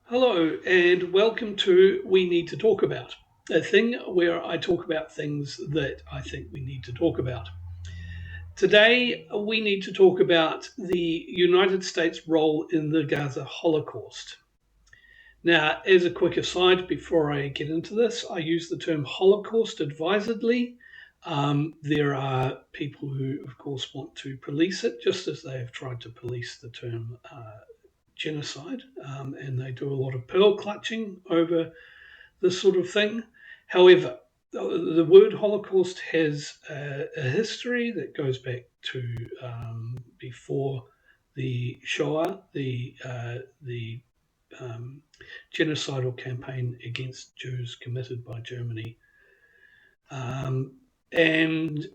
Hello, and welcome to We Need to Talk About, a thing where I talk about things that I think we need to talk about. Today, we need to talk about the United States' role in the Gaza Holocaust. Now, as a quick aside, before I get into this, I use the term Holocaust advisedly. There are people who, of course, want to police it, just as they have tried to police the term genocide, and they do a lot of pearl clutching over this sort of thing. However, the word Holocaust has a history that goes back to before the Shoah, the genocidal campaign against Jews committed by Germany, and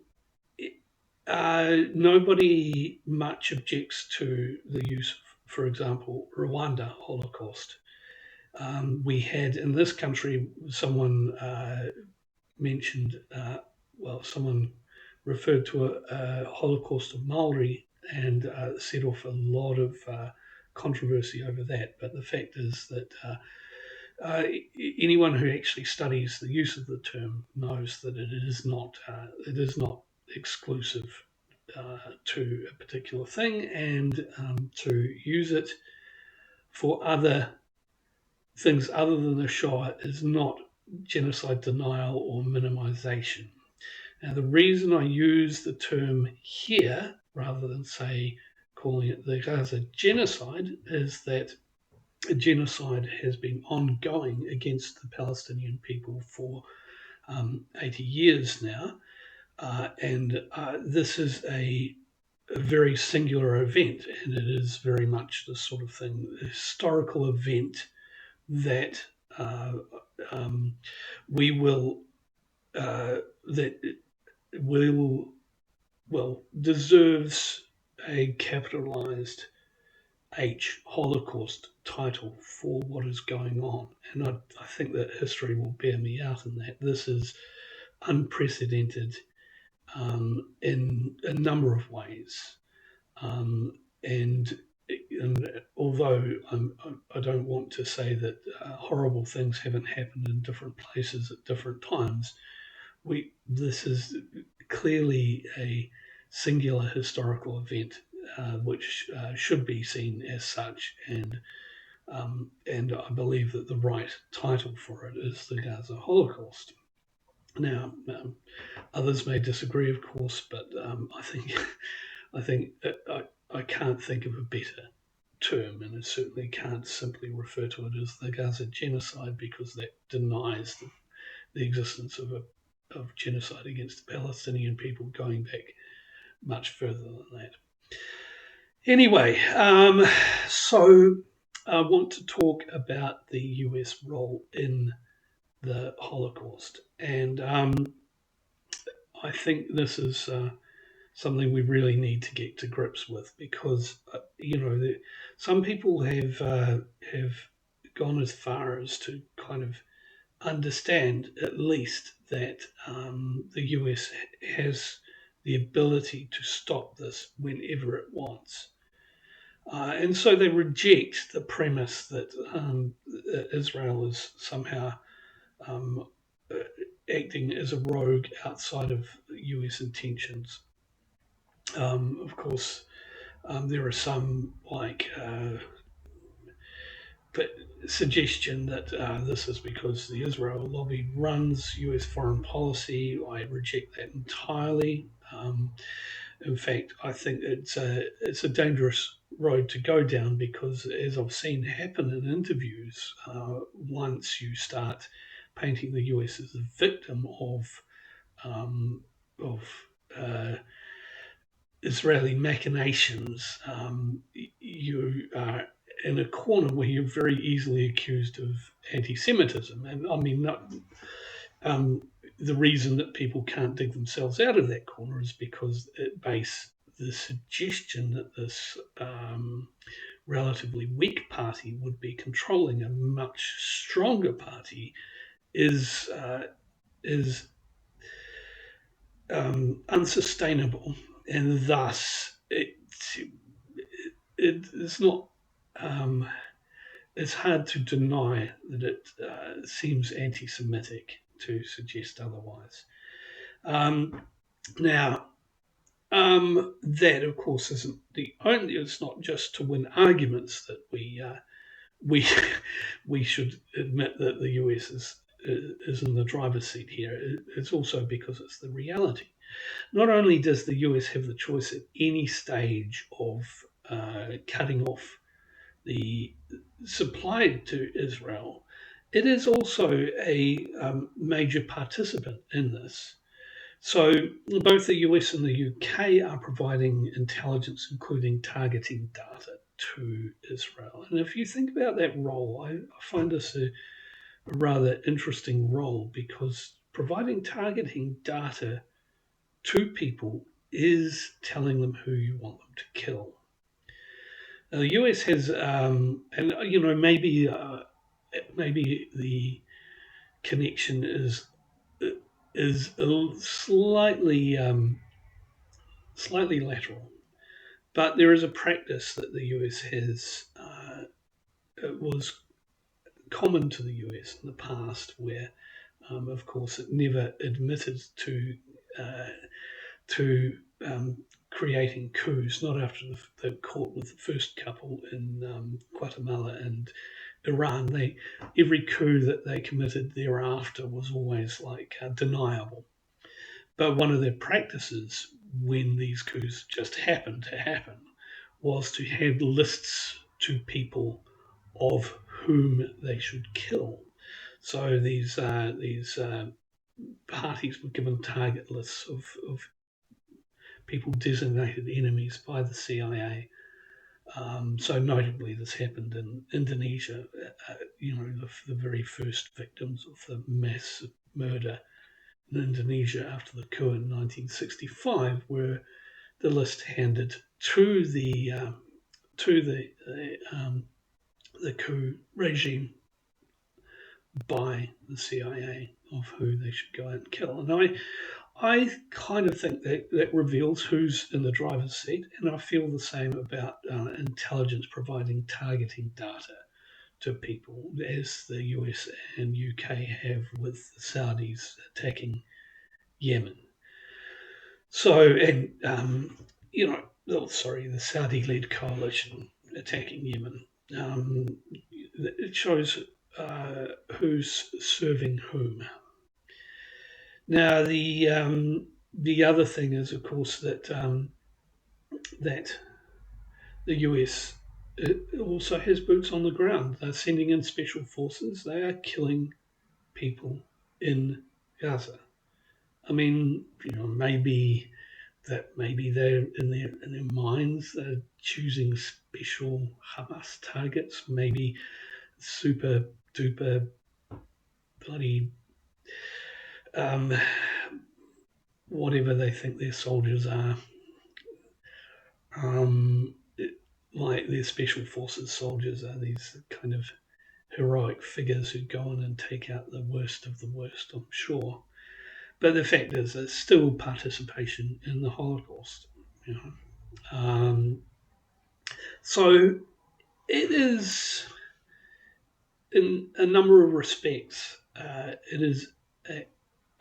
nobody much objects to the use of, for example, Rwanda Holocaust. We had in this country someone mentioned, someone referred to a Holocaust of Maori and set off a lot of controversy over that. But the fact is that uh, anyone who actually studies the use of the term knows that it is not exclusive to a particular thing, and to use it for other things other than the Shoah is not genocide denial or minimization. Now, the reason I use the term here rather than, say, calling it the Gaza genocide is that a genocide has been ongoing against the Palestinian people for 80 years now. And this is a very singular event, and it is very much the sort of thing, a historical event that uh, um, we will that will deserves a capitalized H Holocaust title for what is going on, and I think that history will bear me out in that. This is unprecedented in a number of ways. Um, and, and although I don't want to say that horrible things haven't happened in different places at different times, this is clearly a singular historical event which should be seen as such, and I believe that the right title for it is the Gaza Holocaust. Now, others may disagree, of course, but I think I can't think of a better term, and I certainly can't simply refer to it as the Gaza genocide because that denies the existence of genocide against the Palestinian people going back much further than that. Anyway, so I want to talk about the US role in the Holocaust, and I think this is something we really need to get to grips with because some people have gone as far as to kind of understand at least that the US has the ability to stop this whenever it wants. And so they reject the premise that Israel is somehow um, uh, acting as a rogue outside of US intentions. Of course, there are some but suggestion that this is because the Israel lobby runs US foreign policy. I reject that entirely. In fact, I think it's a dangerous road to go down because, as I've seen happen in interviews, once you start painting the US as a victim um, of uh, Israeli machinations, you are in a corner where you're very easily accused of anti-Semitism. And I mean, um, the reason that people can't dig themselves out of that corner is because it base the suggestion that this relatively weak party would be controlling a much stronger party is unsustainable, and thus it is not. Um, it's hard to deny that it seems anti-Semitic to suggest otherwise. Um, now, that of course isn't the only. It's not just to win arguments that we we should admit that the US is in the driver's seat here. It's also because it's the reality. Not only does the US have the choice at any stage of cutting off the supply to Israel, it is also a major participant in this. So both the US and the UK are providing intelligence, including targeting data to Israel. And if you think about that role, I find this a rather interesting role because providing targeting data to people is telling them who you want them to kill. Now, the US has, and maybe the connection is slightly lateral, but there is a practice that the US has. It was common to the US in the past, where, of course, it never admitted uh, to creating coups. Not after they caught with the first couple in Guatemala and Iran. Every coup that they committed thereafter was always like deniable. But one of their practices when these coups just happened to happen was to have lists to people of whom they should kill. So these parties were given target lists of people designated enemies by the CIA. So notably, this happened in Indonesia. The very first victims of the mass murder in Indonesia after the coup in 1965 were the list handed to the coup regime by the CIA of who they should go out and kill. And I kind of think that reveals who's in the driver's seat, and I feel the same about intelligence providing targeting data to people, as the US and UK have with the Saudis attacking Yemen. So, and the Saudi-led coalition attacking Yemen. It shows who's serving whom. Now, the other thing is, of course, that the US also has boots on the ground. They're sending in special forces. They are killing people in Gaza. I mean, maybe they're in their minds they're choosing special Hamas targets. Maybe super duper bloody um, whatever they think their soldiers are. Like their special forces soldiers are these kind of heroic figures who go on and take out the worst of the worst, I'm sure. But the fact is, there's still participation in the Holocaust. You know? So it is, in a number of respects, it is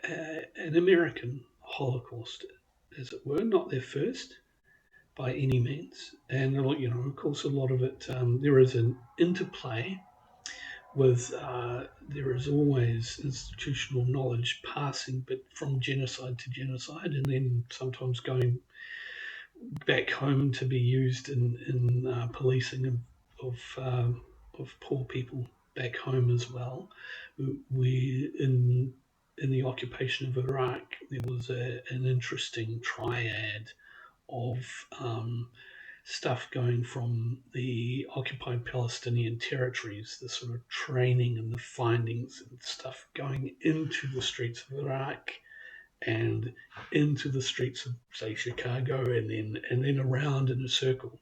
an American Holocaust, as it were, not their first by any means. And of course, a lot of it there is an interplay with there is always institutional knowledge passing, but from genocide to genocide, and then sometimes going back home to be used in policing of poor people back home as well. We in the occupation of Iraq, there was an interesting triad of stuff going from the occupied Palestinian territories, the sort of training and the findings and stuff going into the streets of Iraq and into the streets of, say, Chicago, and then around in a circle.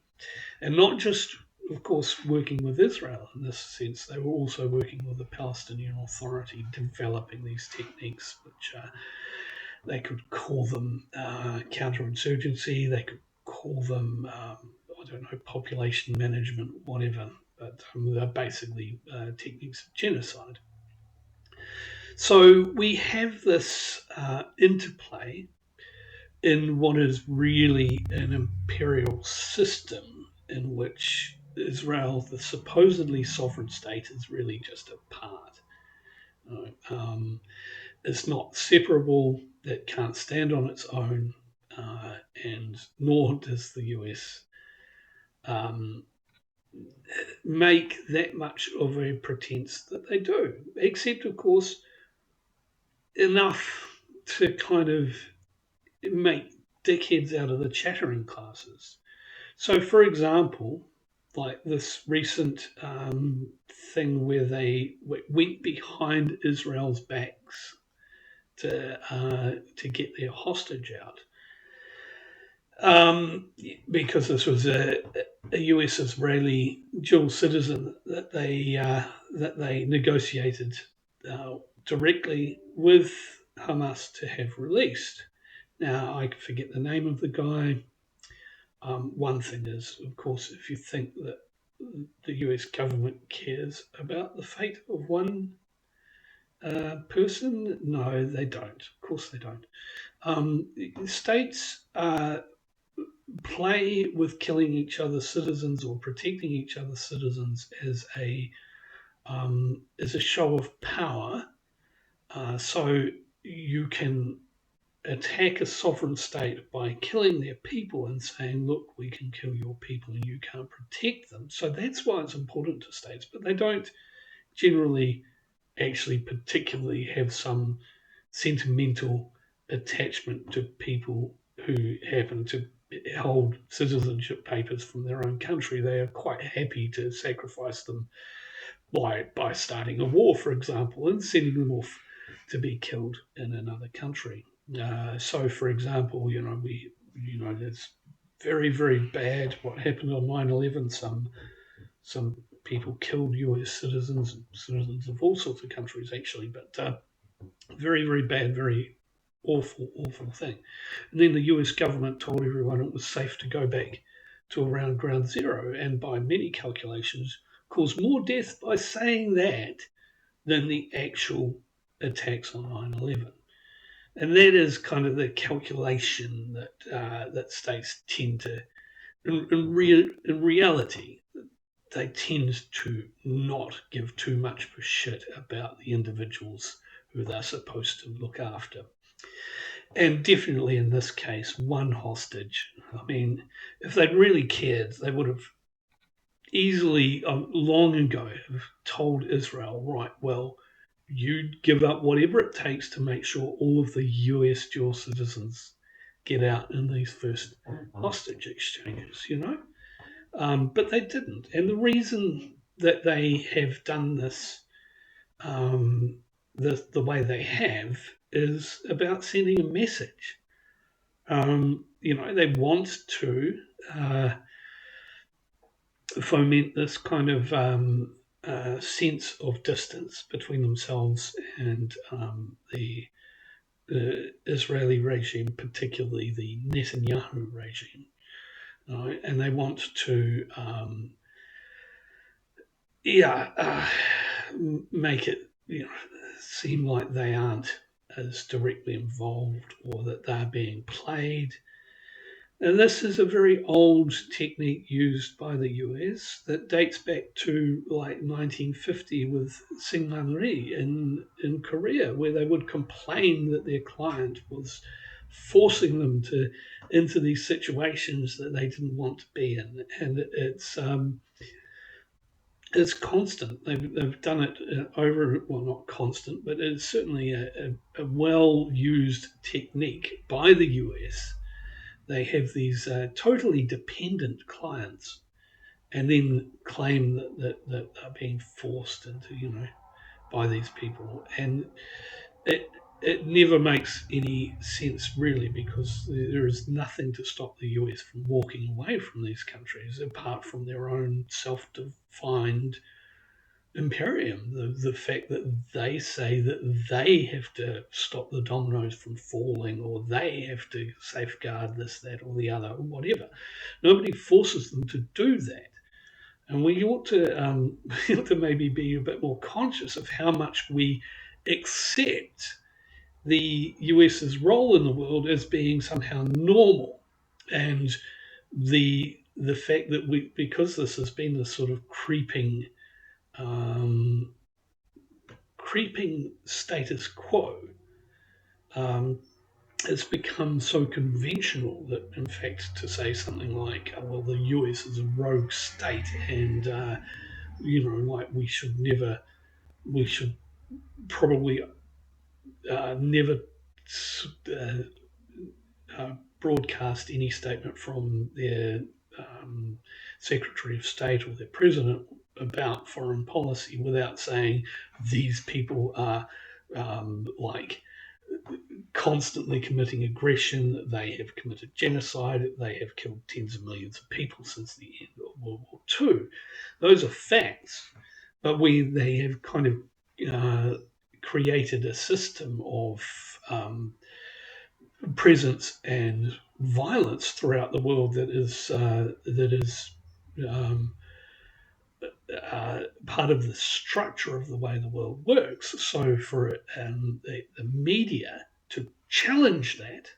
And not just, of course, working with Israel in this sense, they were also working with the Palestinian Authority, developing these techniques, which they could call them counterinsurgency, they could call them, I don't know, population management, whatever. but they're basically techniques of genocide. So we have this interplay in what is really an imperial system in which Israel, the supposedly sovereign state, is really just a part. It's not separable, it can't stand on its own, and nor does the US um, make that much of a pretense that they do, except, of course, enough to kind of make dickheads out of the chattering classes. So, for example, like this recent thing where they went behind Israel's backs to get their hostage out, because this was a U.S. Israeli dual citizen that they negotiated directly with Hamas to have released. Now I forget the name of the guy. One thing is, of course, if you think that the US government cares about the fate of one person, no, they don't. Of course, they don't. States play with killing each other's citizens or protecting each other's citizens as a show of power. So you can attack a sovereign state by killing their people and saying, look, we can kill your people and you can't protect them. So that's why it's important to states, but they don't generally actually particularly have some sentimental attachment to people who happen to hold citizenship papers from their own country. They are quite happy to sacrifice them by starting a war, for example, and sending them off to be killed in another country. So, for example, it's very, very bad what happened on 9/11. Some people killed U.S. citizens, citizens of all sorts of countries, actually, but very, very bad, very awful, awful thing. And then the US government told everyone it was safe to go back to around ground zero, and by many calculations, caused more death by saying that than the actual attacks on 9/11. And that is kind of the calculation that states tend to, in reality, they tend to not give too much of a shit about the individuals who they're supposed to look after. And definitely in this case, one hostage. I mean, if they'd really cared, they would have easily, long ago, have told Israel, right, well, you give up whatever it takes to make sure all of the US dual citizens get out in these first hostage exchanges. But they didn't. And the reason that they have done this the way they have is about sending a message. They want to foment this kind of sense of distance between themselves and the Israeli regime, particularly the Netanyahu regime. And they want to, make it seem like they aren't as directly involved or that they're being played. And this is a very old technique used by the US that dates back to like 1950 with Syngman in Korea, where they would complain that their client was forcing them into these situations that they didn't want to be in. And it's constant. They've done it over, well, not constant, but it's certainly a well-used technique by the US. They have these totally dependent clients and then claim that are being forced into, by these people. And it never makes any sense, really, because there is nothing to stop the US from walking away from these countries apart from their own self-defined imperium, the fact that they say that they have to stop the dominoes from falling, or they have to safeguard this, that, or the other, or whatever. Nobody forces them to do that. And we ought to, we ought to maybe be a bit more conscious of how much we accept the US's role in the world as being somehow normal, and the fact that we, because this has been this sort of um, creeping status quo, um, it's become so conventional that, in fact, to say something like, well, the US is a rogue state, and like we should probably never uh, broadcast any statement from their Secretary of State or their President about foreign policy without saying these people are like constantly committing aggression, they have committed genocide, they have killed tens of millions of people since the end of World War II. Those are facts, but they have kind of created a system of presence and violence throughout the world that is um, part of the structure of the way the world works. So for the media to challenge that,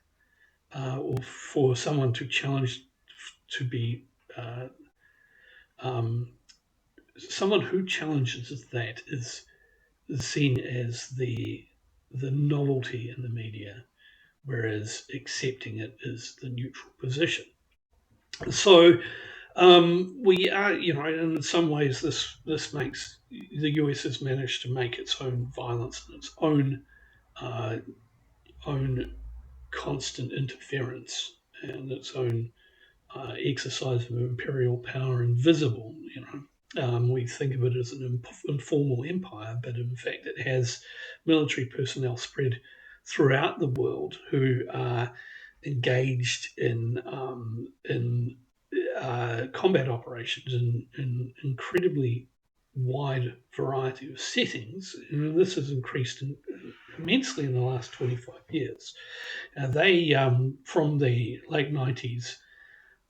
or for someone to challenge to be um, someone who challenges that is seen as the novelty in the media, whereas accepting it is the neutral position. So we are, in some ways, this makes the US has managed to make its own violence and its uh, own constant interference and its own exercise of imperial power invisible. We think of it as an informal empire, but in fact, it has military personnel spread throughout the world who are engaged in combat operations in incredibly wide variety of settings. And this has increased immensely in the last 25 years. They, from the late 90s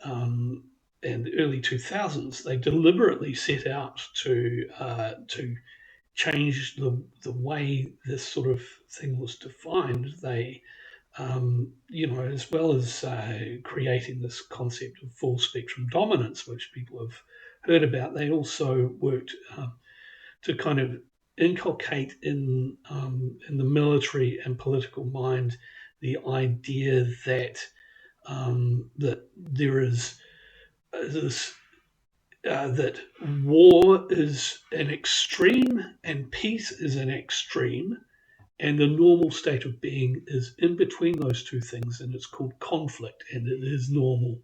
and early 2000s, they deliberately set out to change the way this sort of thing was defined. They as well as creating this concept of full spectrum dominance, which people have heard about, they also worked to kind of inculcate in the military and political mind the idea that that there is this that war is an extreme and peace is an extreme, and the normal state of being is in between those two things, and it's called conflict, and it is normal,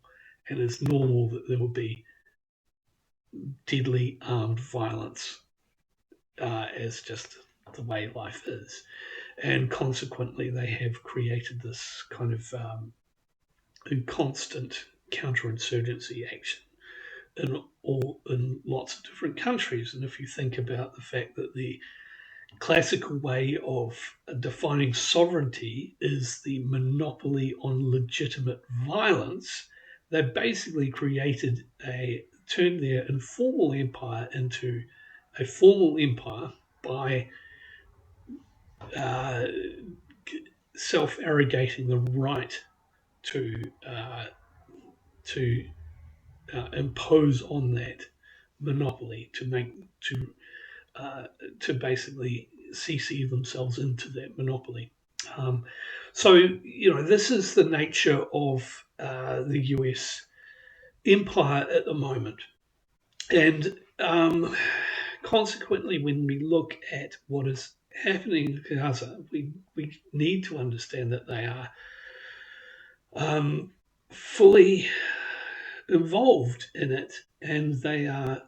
and it's normal that there will be deadly armed violence as just the way life is. And consequently, they have created this kind of constant counterinsurgency action in lots of different countries. And if you think about the fact that the classical way of defining sovereignty is the monopoly on legitimate violence, they basically turned their informal empire into a formal empire by uh, self-arrogating the right to to impose on that monopoly to uh, to basically CC themselves into that monopoly. Um, so this is the nature of the US empire at the moment, and consequently, when we look at what is happening in Gaza, we need to understand that they are fully involved in it, and they are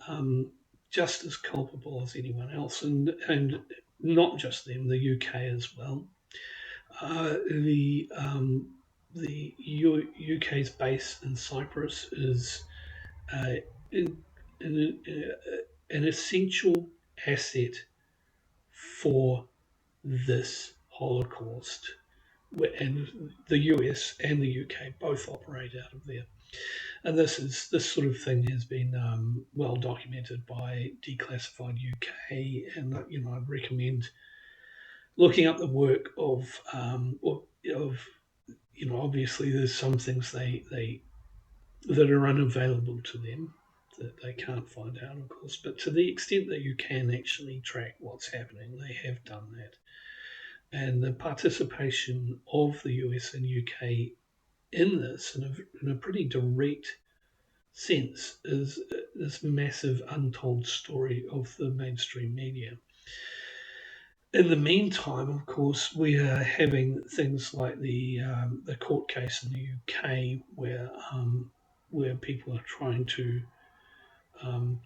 just as culpable as anyone else, and not just them, the UK as well. The UK's base in Cyprus is uh, in, in, an essential asset for this Holocaust, and the US and the UK both operate out of there. And this sort of thing has been well documented by Declassified UK, and I'd recommend looking up the work of obviously there's some things they that are unavailable to them that they can't find out, of course. But to the extent that you can actually track what's happening, they have done that. And the participation of the US and UK in this, in a pretty direct sense, is this massive untold story of the mainstream media. In the meantime, of course, we are having things like the court case in the UK where people are trying to um,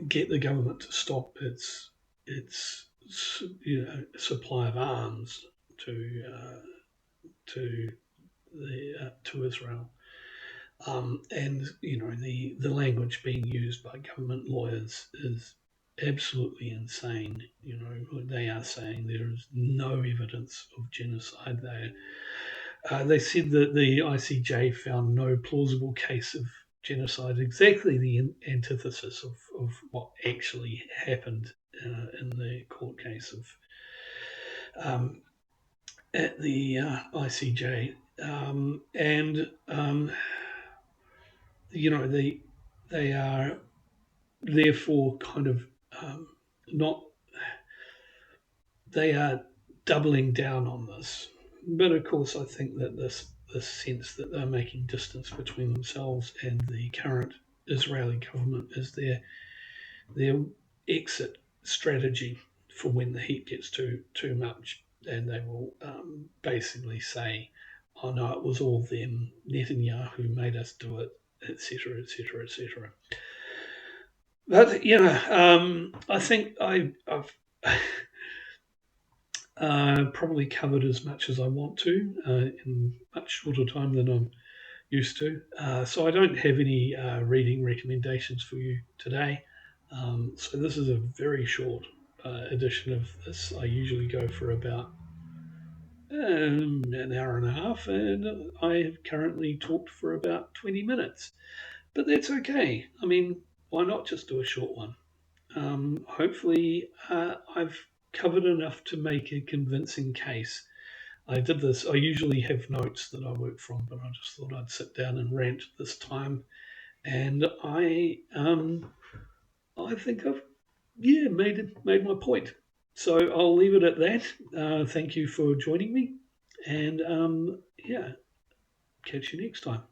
get the government to stop its supply of arms to to to Israel. And the language being used by government lawyers is absolutely insane. They are saying there is no evidence of genocide there. They said that the ICJ found no plausible case of genocide, exactly the antithesis of what actually happened in the court case of at the ICJ. And they are therefore kind of not they are doubling down on this. But of course, I think that this sense that they're making distance between themselves and the current Israeli government is their exit strategy for when the heat gets too much, and they will basically say, "Oh no, it was all them. Netanyahu made us do it," etc., etc., etc. But I think I've probably covered as much as I want to in much shorter time than I'm used to. So I don't have any reading recommendations for you today. So this is a very short edition of this. I usually go for about an hour and a half, and I have currently talked for about 20 minutes. But that's okay. I mean, why not just do a short one? Hopefully, I've covered enough to make a convincing case. I did this. I usually have notes that I work from, but I just thought I'd sit down and rant this time. And I think I've made my point. So I'll leave it at that. Thank you for joining me, and catch you next time.